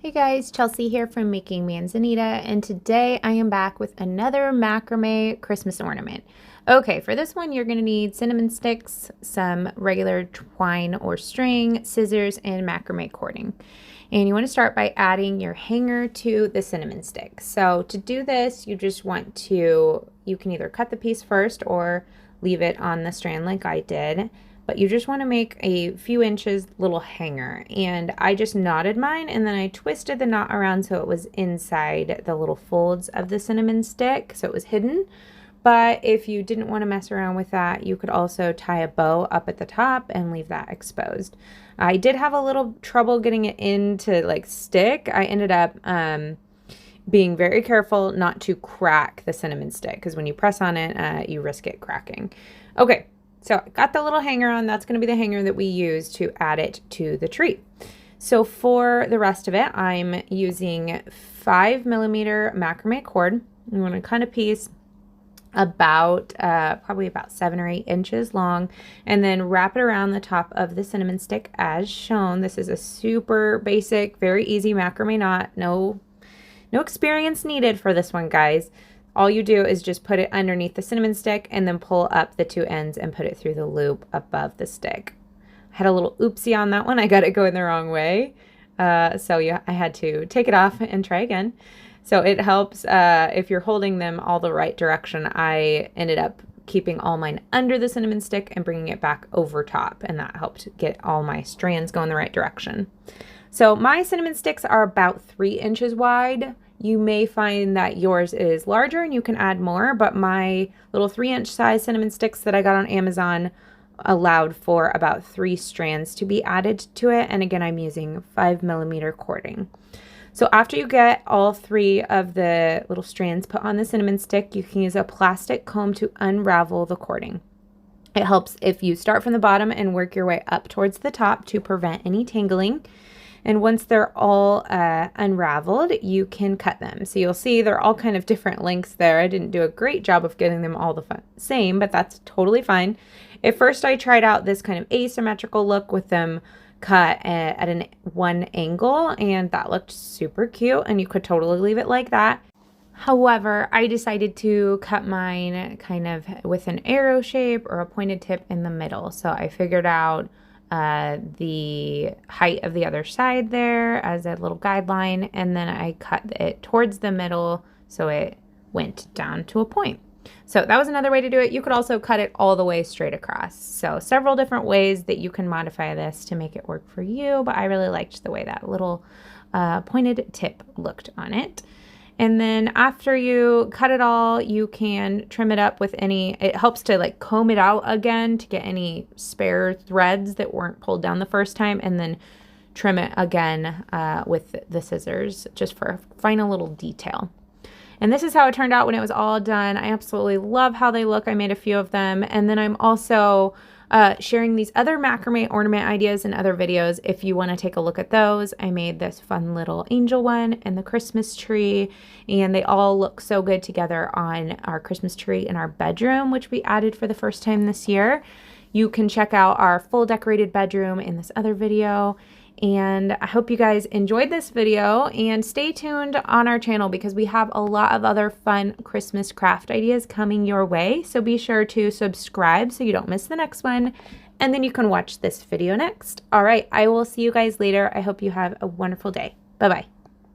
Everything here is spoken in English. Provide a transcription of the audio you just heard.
Hey guys, Chelsea here from Making Manzanita, and today I am back with another macrame Christmas ornament. Okay, for this one you're going to need cinnamon sticks, some regular twine or string, scissors, and macrame cording. And you want to start by adding your hanger to the cinnamon stick. So to do this, you just want to, you can either cut the piece first or leave it on the strand like I did. But you just want to make a few inches little hanger, and I just knotted mine and then I twisted the knot around so it was inside the little folds of the cinnamon stick so it was hidden. But if you didn't want to mess around with that, you could also tie a bow up at the top and leave that exposed. I did have a little trouble getting it in to like stick. I ended up being very careful not to crack the cinnamon stick because when you press on it, you risk it cracking. Okay. So I got the little hanger on. That's going to be the hanger that we use to add it to the tree. So for the rest of it, I'm using 5mm macrame cord. I'm going to cut a piece about probably about 7 or 8 inches long, and then wrap it around the top of the cinnamon stick as shown. This is a super basic, very easy macrame knot. No experience needed for this one, guys. All you do is just put it underneath the cinnamon stick and then pull up the two ends and put it through the loop above the stick. I had a little oopsie on that one. I got it going the wrong way. So yeah, I had to take it off and try again. So it helps if you're holding them all the right direction. I ended up keeping all mine under the cinnamon stick and bringing it back over top, and that helped get all my strands going the right direction. So my cinnamon sticks are about 3 inches wide. You may find that yours is larger and you can add more, but my little 3-inch size cinnamon sticks that I got on Amazon allowed for about 3 strands to be added to it. And again, I'm using 5mm cording. So after you get all 3 of the little strands put on the cinnamon stick, you can use a plastic comb to unravel the cording. It helps if you start from the bottom and work your way up towards the top to prevent any tangling. And once they're all unraveled, you can cut them. So you'll see they're all kind of different lengths there. I didn't do a great job of getting them all the same, but that's totally fine. At first, I tried out this kind of asymmetrical look with them cut at one angle, and that looked super cute, and you could totally leave it like that. However, I decided to cut mine kind of with an arrow shape or a pointed tip in the middle. So I figured out the height of the other side there as a little guideline, and then I cut it towards the middle so it went down to a point. So that was another way to do it. You could also cut it all the way straight across. So several different ways that you can modify this to make it work for you, but I really liked the way that little pointed tip looked on it. And then after you cut it all, you can trim it up with it helps to like comb it out again to get any spare threads that weren't pulled down the first time, and then trim it again with the scissors just for a final little detail. And this is how it turned out when it was all done. I absolutely love how they look. I made a few of them. And then I'm also sharing these other macrame ornament ideas in other videos. If you want to take a look at those, I made this fun little angel one and the Christmas tree, and they all look so good together on our Christmas tree in our bedroom, which we added for the first time this year. You can check out our full decorated bedroom in this other video. And I hope you guys enjoyed this video, and stay tuned on our channel because we have a lot of other fun Christmas craft ideas coming your way. So be sure to subscribe so you don't miss the next one, and then you can watch this video next. All right, I will see you guys later. I hope you have a wonderful day. Bye-bye.